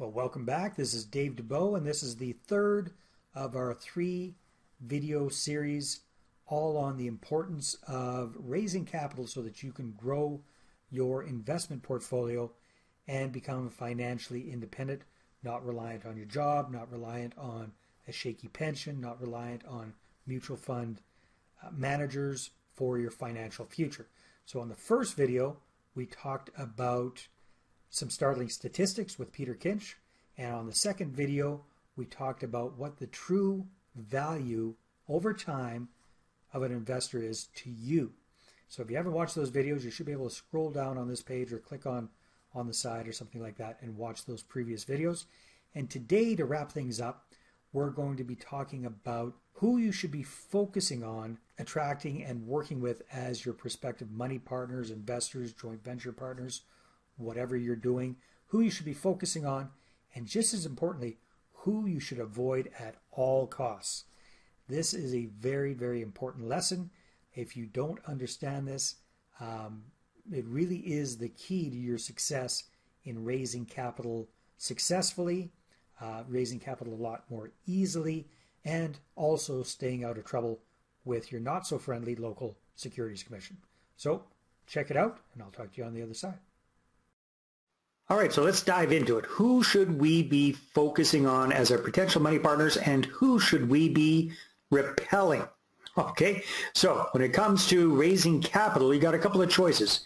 Well, welcome back. This is Dave DeBow, and this is the third of our 3 video series, all on the importance of raising capital so that you can grow your investment portfolio and become financially independent, not reliant on your job, not reliant on a shaky pension, not reliant on mutual fund managers for your financial future. So on the first video, we talked about some startling statistics with Peter Kinch, and on the second video we talked about what the true value over time of an investor is to you. So if you haven't watched those videos, you should be able to scroll down on this page or click on the side or something like that and watch those previous videos. And today, to wrap things up, we're going to be talking about who you should be focusing on attracting and working with as your prospective money partners, investors, joint venture partners, whatever you're doing, who you should be focusing on, and just as importantly, who you should avoid at all costs. This is a very, very important lesson. If you don't understand this, it really is the key to your success in raising capital successfully, raising capital a lot more easily, and also staying out of trouble with your not so friendly local securities commission. So check it out, and I'll talk to you on the other side. All right, so let's dive into it. Who should we be focusing on as our potential money partners, and who should we be repelling? Okay, so when it comes to raising capital, you got a couple of choices.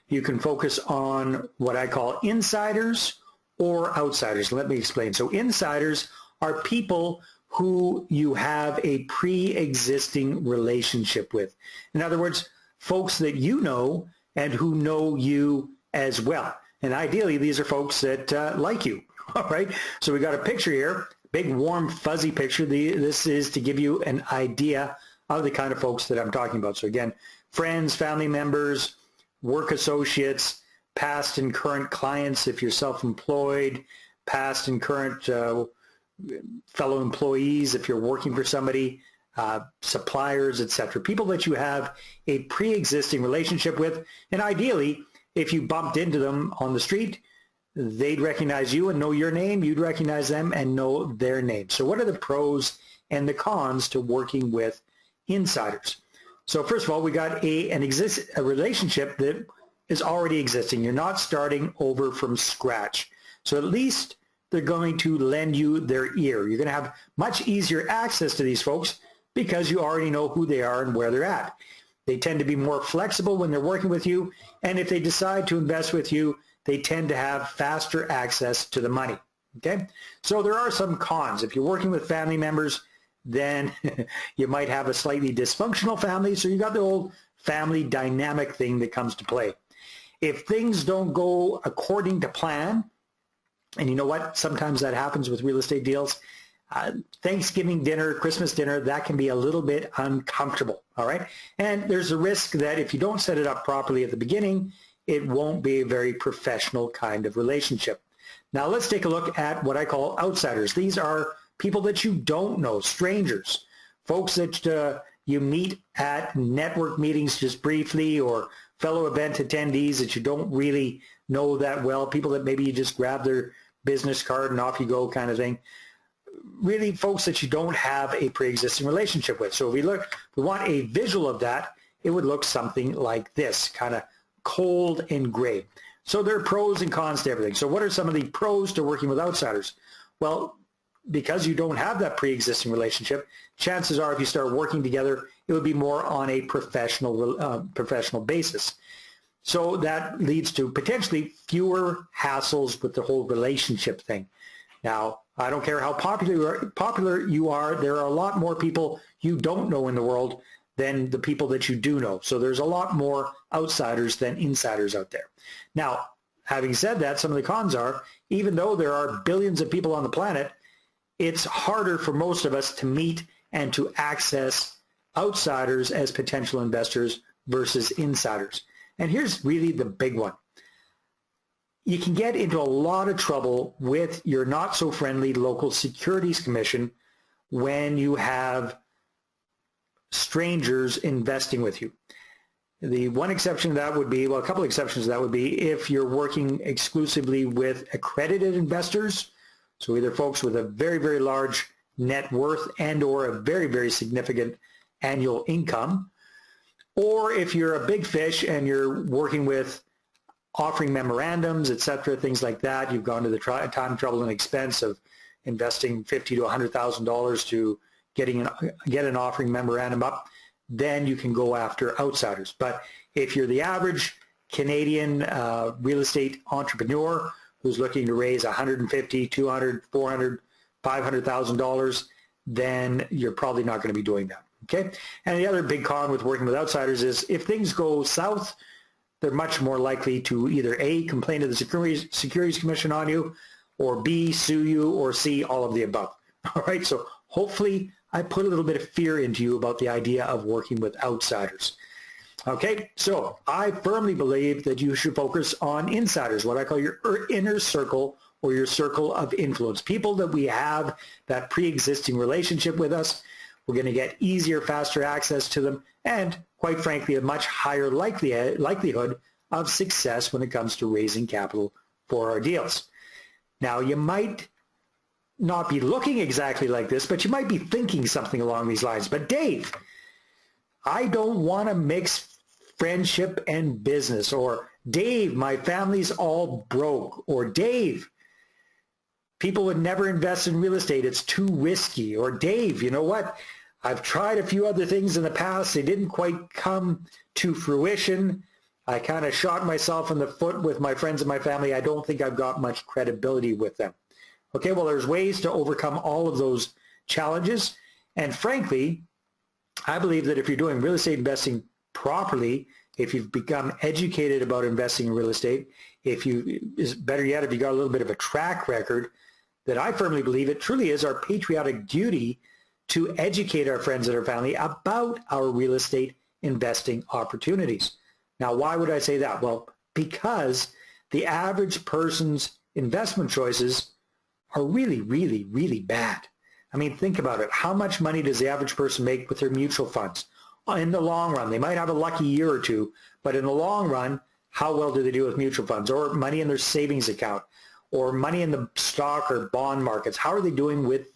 You can focus on what I call insiders or outsiders. Let me explain. So insiders are people who you have a pre-existing relationship with. In other words, folks that you know and who know you as well. And ideally, these are folks that like you. All right, so we got a picture here, big, warm, fuzzy picture. This is to give you an idea of the kind of folks that I'm talking about. So again, friends, family members, work associates, past and current clients if you're self-employed, past and current fellow employees if you're working for somebody, suppliers, etc. People that you have a pre-existing relationship with, and ideally, if you bumped into them on the street, they'd recognize you and know your name, you'd recognize them and know their name. So what are the pros and the cons to working with insiders? So first of all, we got a relationship that is already existing. You're not starting over from scratch. So at least they're going to lend you their ear. You're going to have much easier access to these folks because you already know who they are and where they're at. They tend to be more flexible when they're working with you, and if they decide to invest with you, they tend to have faster access to the money. Okay, so there are some cons. If you're working with family members, then you might have a slightly dysfunctional family, so you got the old family dynamic thing that comes to play. If things don't go according to plan, and you know what, sometimes that happens with real estate deals, Thanksgiving dinner, Christmas dinner, that can be a little bit uncomfortable, all right? And there's a risk that if you don't set it up properly at the beginning, it won't be a very professional kind of relationship. Now let's take a look at what I call outsiders. These are people that you don't know, strangers, folks that you meet at network meetings just briefly, or fellow event attendees that you don't really know that well, people that maybe you just grab their business card and off you go kind of thing. Really folks that you don't have a pre-existing relationship with. So if we want a visual of that, it would look something like this, kind of cold and gray. So there are pros and cons to everything. So what are some of the pros to working with outsiders? Well, because you don't have that pre-existing relationship, chances are if you start working together, it would be more on a professional basis. So that leads to potentially fewer hassles with the whole relationship thing. Now, I don't care how popular you are, there are a lot more people you don't know in the world than the people that you do know. So there's a lot more outsiders than insiders out there. Now, having said that, some of the cons are, even though there are billions of people on the planet, it's harder for most of us to meet and to access outsiders as potential investors versus insiders. And here's really the big one. You can get into a lot of trouble with your not so friendly local securities commission when you have strangers investing with you. The one exception to that would be, well, a couple of exceptions to that would be if you're working exclusively with accredited investors So either folks with a very, very large net worth and or a very, very significant annual income, or if you're a big fish and you're working with offering memorandums, etc., things like that, you've gone to the time, trouble, and expense of investing $50,000 to $100,000 to get an offering memorandum up, then you can go after outsiders. But if you're the average Canadian real estate entrepreneur who's looking to raise $150,000, $200,000, $400,000, $500,000, then you're probably not going to be doing that. Okay. And the other big con with working with outsiders is if things go south, they're much more likely to either A, complain to the Securities Commission on you, or B, sue you, or C, all of the above. All right. So hopefully I put a little bit of fear into you about the idea of working with outsiders. Okay, so I firmly believe that you should focus on insiders, what I call your inner circle or your circle of influence, people that we have that pre-existing relationship with us. We're going to get easier, faster access to them, and quite frankly, a much higher likelihood of success when it comes to raising capital for our deals. Now, you might not be looking exactly like this, but you might be thinking something along these lines. But Dave, I don't want to mix friendship and business, or Dave, my family's all broke, or Dave, people would never invest in real estate, it's too risky, or Dave, you know what, I've tried a few other things in the past, they didn't quite come to fruition, I kind of shot myself in the foot with my friends and my family, I don't think I've got much credibility with them. Okay, well, there's ways to overcome all of those challenges, and frankly, I believe that if you're doing real estate investing properly, if you've become educated about investing in real estate, better yet, if you got a little bit of a track record, that I firmly believe it truly is our patriotic duty to educate our friends and our family about our real estate investing opportunities. Now, why would I say that? Well, because the average person's investment choices are really, really, really bad. I mean, think about it. How much money does the average person make with their mutual funds? In the long run, they might have a lucky year or two, but in the long run, how well do they do with mutual funds, or money in their savings account, or money in the stock or bond markets? How are they doing with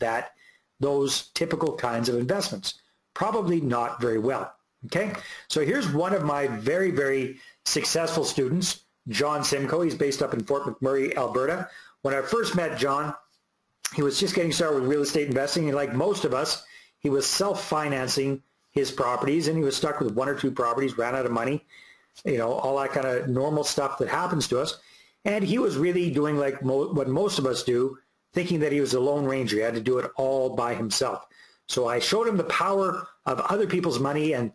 those typical kinds of investments? Probably not very well. Okay, so here's one of my very, very successful students, John Senko. He's based up in Fort McMurray, Alberta. When I first met John, he was just getting started with real estate investing, and like most of us, he was self-financing his properties, and he was stuck with one or two properties, ran out of money, you know, all that kind of normal stuff that happens to us. And he was really doing like what most of us do, thinking that he was a lone ranger. He had to do it all by himself. So I showed him the power of other people's money and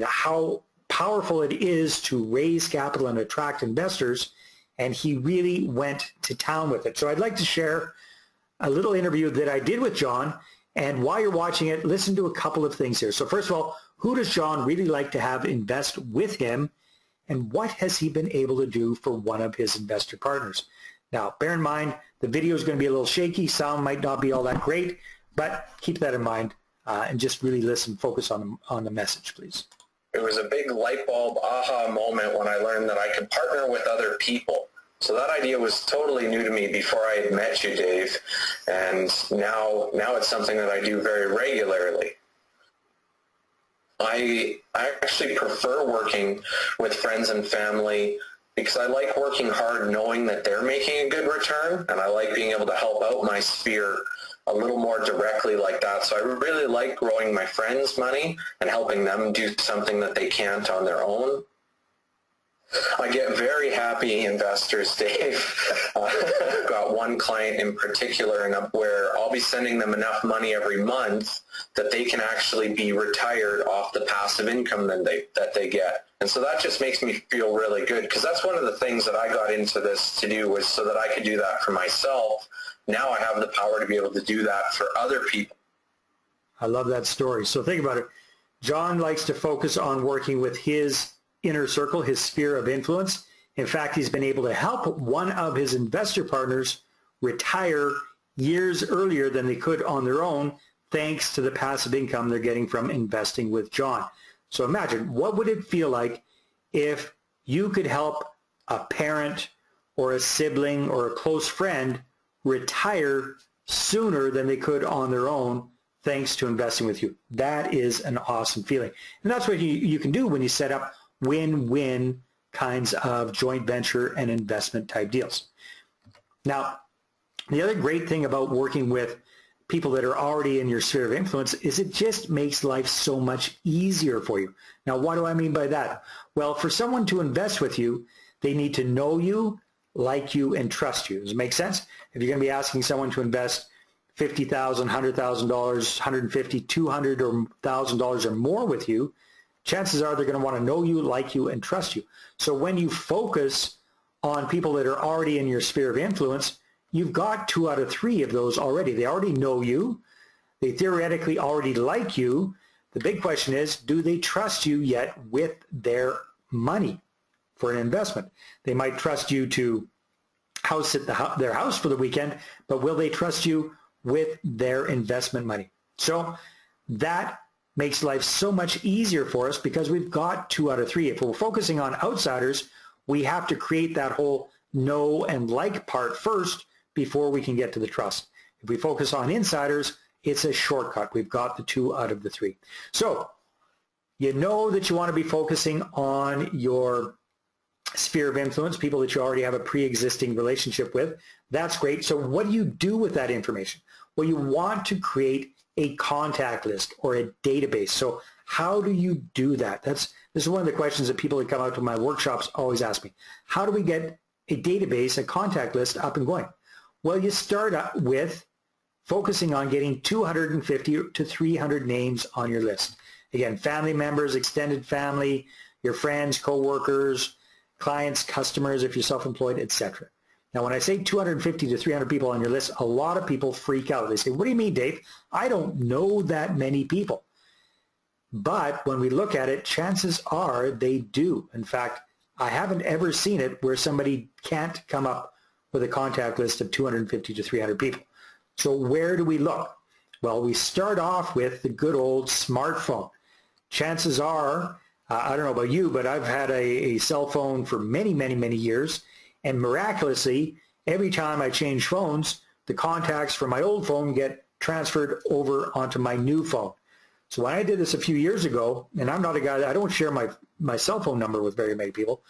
how powerful it is to raise capital and attract investors, and he really went to town with it. So I'd like to share a little interview that I did with John, and while you're watching it, listen to a couple of things here. So first of all, who does John really like to have invest with him, and what has he been able to do for one of his investor partners? Now, bear in mind, the video is going to be a little shaky, sound might not be all that great, but keep that in mind and just really listen, focus on the message, please. It was a big light bulb aha moment when I learned that I could partner with other people. So that idea was totally new to me before I had met you, Dave, and now it's something that I do very regularly. I actually prefer working with friends and family because I like working hard knowing that they're making a good return, and I like being able to help out my sphere a little more directly like that. So I really like growing my friends' money and helping them do something that they can't on their own. I get very happy investors, Dave. I've got one client in particular where I'll be sending them enough money every month that they can actually be retired off the passive income that they get. And so that just makes me feel really good, because that's one of the things that I got into this to do, was so that I could do that for myself. Now I have the power to be able to do that for other people. I love that story. So think about it. John likes to focus on working with his inner circle, his sphere of influence. In fact, he's been able to help one of his investor partners retire years earlier than they could on their own, thanks to the passive income they're getting from investing with John. So imagine, what would it feel like if you could help a parent or a sibling or a close friend retire sooner than they could on their own thanks to investing with you. That is an awesome feeling. And that's what you can do when you set up win-win kinds of joint venture and investment type deals. Now, the other great thing about working with people that are already in your sphere of influence is it just makes life so much easier for you. Now, what do I mean by that? Well, for someone to invest with you, they need to know you, like you, and trust you. Does it make sense? If you're going to be asking someone to invest $50,000, $100,000, $150,000, $200,000 or $1,000 or more with you, chances are they're going to want to know you, like you, and trust you. So when you focus on people that are already in your sphere of influence, you've got 2 out of 3 of those already. They already know you. They theoretically already like you. The big question is, do they trust you yet with their money for an investment? They might trust you to house at their house for the weekend, but will they trust you with their investment money? So that makes life so much easier for us because we've got 2 out of 3. If we're focusing on outsiders, we have to create that whole know and like part first before we can get to the trust. If we focus on insiders, it's a shortcut. We've got the 2 out of the 3. So you know that you want to be focusing on your sphere of influence, people that you already have a pre-existing relationship with. That's great. So what do you do with that information? Well, you want to create a contact list or a database. So how do you do that? This is one of the questions that people that come out to my workshops always ask me. How do we get a database, a contact list up and going? Well, you start up with focusing on getting 250 to 300 names on your list. Again, family members, extended family, your friends, coworkers, clients, customers, if you're self-employed, etc. Now, when I say 250 to 300 people on your list, a lot of people freak out. They say, what do you mean, Dave? I don't know that many people. But when we look at it, chances are they do. In fact, I haven't ever seen it where somebody can't come up with a contact list of 250 to 300 people. So where do we look? Well, we start off with the good old smartphone. Chances are, I don't know about you, but I've had a cell phone for many, many, many years. And miraculously, every time I change phones, the contacts from my old phone get transferred over onto my new phone. So when I did this a few years ago, and I'm not a guy, I don't share my cell phone number with very many people.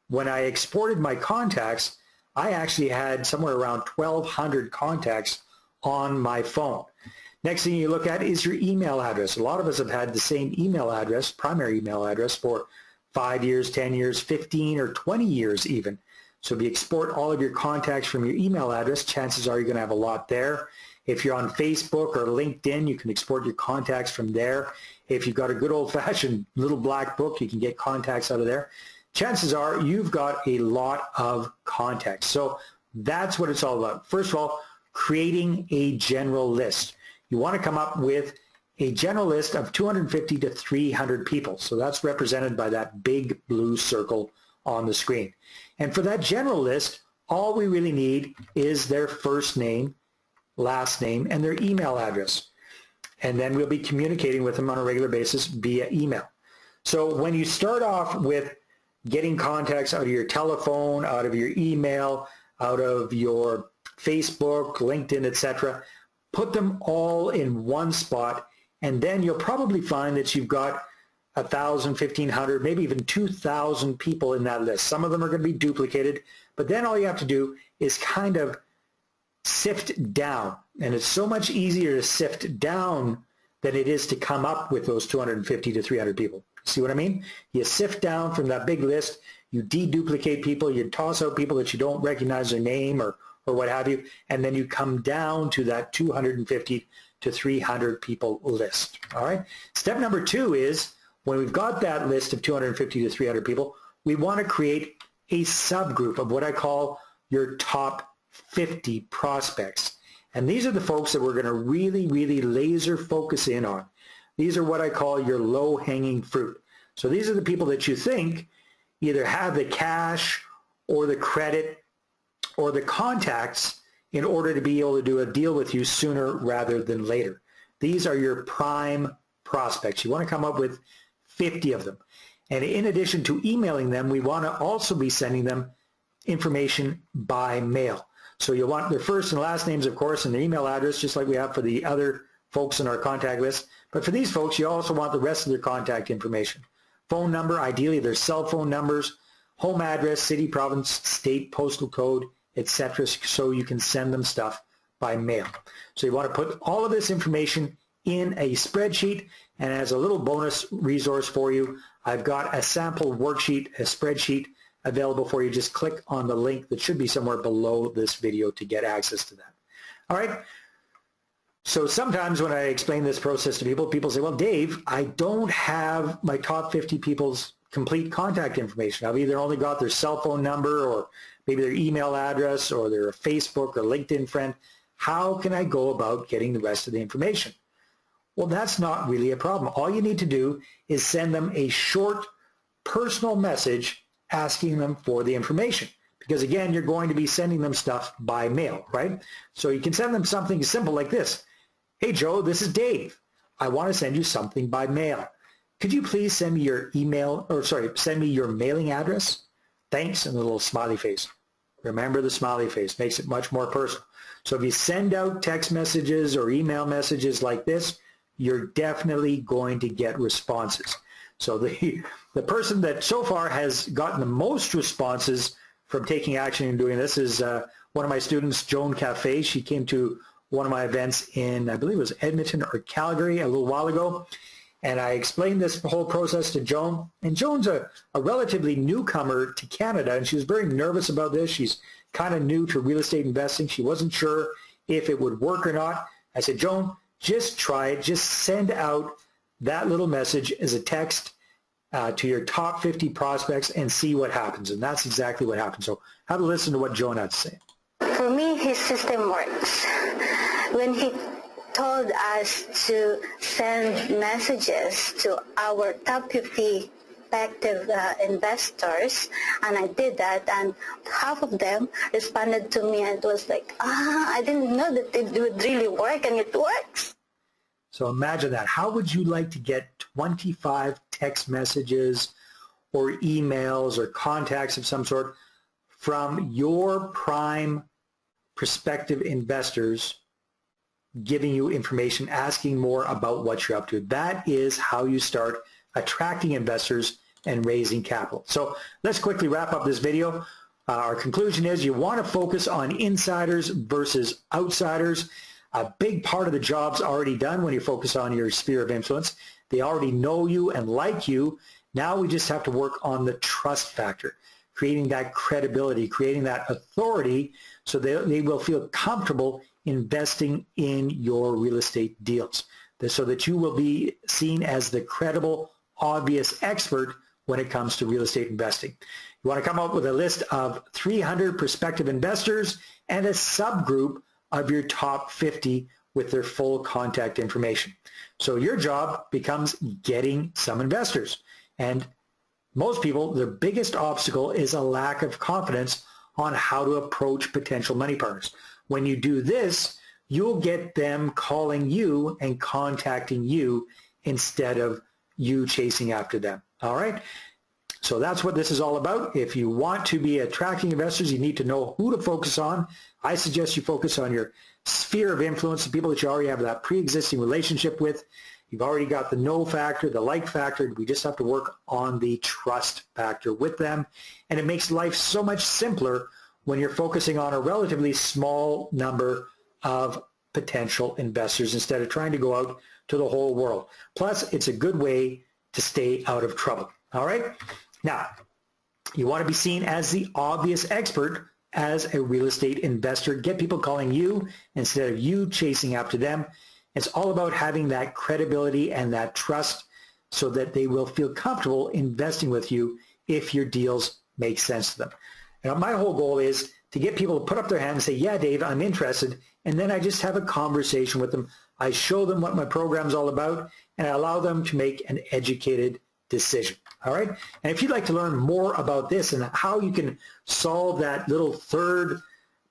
When I exported my contacts, I actually had somewhere around 1,200 contacts on my phone. Next thing you look at is your email address. A lot of us have had the same email address, primary email address, for 5 years, 10 years, 15 or 20 years even. So if you export all of your contacts from your email address, chances are you're going to have a lot there. If you're on Facebook or LinkedIn, you can export your contacts from there. If you've got a good old-fashioned little black book, you can get contacts out of there. Chances are you've got a lot of contacts. So that's what it's all about. First of all, creating a general list. You want to come up with a general list of 250 to 300 people. So that's represented by that big blue circle on the screen. And for that general list, all we really need is their first name, last name, and their email address. And then we'll be communicating with them on a regular basis via email. So when you start off with getting contacts out of your telephone, out of your email, out of your Facebook, LinkedIn, etc., put them all in one spot, and then you'll probably find that you've got 1,000, 1,500, maybe even 2,000 people in that list. Some of them are going to be duplicated, but then all you have to do is kind of sift down. And it's so much easier to sift down than it is to come up with those 250 to 300 people. See what I mean? You sift down from that big list, you deduplicate people, you toss out people that you don't recognize their name or what have you, and then you come down to that 250 to 300 people list. All right? Step number 2 is, when we've got that list of 250 to 300 people, we want to create a subgroup of what I call your top 50 prospects. And these are the folks that we're going to really, really laser focus in on. These are what I call your low-hanging fruit. So these are the people that you think either have the cash or the credit or the contacts in order to be able to do a deal with you sooner rather than later. These are your prime prospects. You want to come up with 50 of them. And in addition to emailing them, we want to also be sending them information by mail. So you'll want their first and last names, of course, and their email address, just like we have for the other folks in our contact list. But for these folks, you also want the rest of their contact information. Phone number, ideally their cell phone numbers, home address, city, province, state, postal code, etc., so you can send them stuff by mail. So you want to put all of this information in a spreadsheet, and as a little bonus resource for you, I've got a sample worksheet, a spreadsheet available for you. Just click on the link that should be somewhere below this video to get access to that. All right. So sometimes when I explain this process to people, people say, well, Dave, I don't have my top 50 people's complete contact information. I've either only got their cell phone number or maybe their email address or their Facebook or LinkedIn friend. How can I go about getting the rest of the information? Well, that's not really a problem. All you need to do is send them a short personal message asking them for the information. Because again, you're going to be sending them stuff by mail, right? So you can send them something simple like this. Hey, Joe, this is Dave. I want to send you something by mail. Could you please send me your send me your mailing address? Thanks, and a little smiley face. Remember the smiley face, makes it much more personal. So if you send out text messages or email messages like this, you're definitely going to get responses. So the person that so far has gotten the most responses from taking action and doing this is one of my students, Joan Cafe. She came to one of my events in, I believe it was Edmonton or Calgary a little while ago. And I explained this whole process to Joan. And Joan's a relatively newcomer to Canada, and she was very nervous about this. She's kind of new to real estate investing. She wasn't sure if it would work or not. I said, Joan, just try it. Just send out that little message as a text to your top 50 prospects and see what happens. And that's exactly what happened. So have a listen to what Joan had to say. For me, his system works. When he told us to send messages to our top 50 active investors, and I did that, and half of them responded to me, and it was like, I didn't know that it would really work, and it works. So imagine that. How would you like to get 25 text messages or emails or contacts of some sort from your prime prospective investors giving you information, asking more about what you're up to? That is how you start attracting investors and raising capital. So let's quickly wrap up this video. Our conclusion is you want to focus on insiders versus outsiders. A big part of the job's already done when you focus on your sphere of influence. They already know you and like you. Now we just have to work on the trust factor, creating that credibility, creating that authority so they will feel comfortable investing in your real estate deals, so that you will be seen as the credible, obvious expert when it comes to real estate investing. You want to come up with a list of 300 prospective investors and a subgroup of your top 50 with their full contact information. So your job becomes getting some investors. And most people, their biggest obstacle is a lack of confidence on how to approach potential money partners. When you do this, you'll get them calling you and contacting you instead of you chasing after them. All right? So that's what this is all about. If you want to be attracting investors, you need to know who to focus on. I suggest you focus on your sphere of influence, the people that you already have that pre-existing relationship with. You've already got the know factor, the like factor. We just have to work on the trust factor with them. And it makes life so much simpler when you're focusing on a relatively small number of potential investors instead of trying to go out to the whole world. Plus, it's a good way to stay out of trouble. All right? Now, you want to be seen as the obvious expert as a real estate investor. Get people calling you instead of you chasing after them. It's all about having that credibility and that trust so that they will feel comfortable investing with you if your deals make sense to them. And my whole goal is to get people to put up their hand and say, yeah, Dave, I'm interested. And then I just have a conversation with them. I show them what my program's all about, and I allow them to make an educated decision. All right? And if you'd like to learn more about this and how you can solve that little third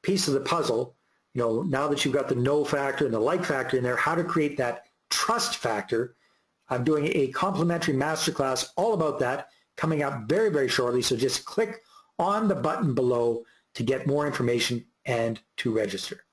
piece of the puzzle, you know, now that you've got the know factor and the like factor in there, how to create that trust factor, I'm doing a complimentary masterclass all about that coming up very, very shortly. So just click on the button below to get more information and to register.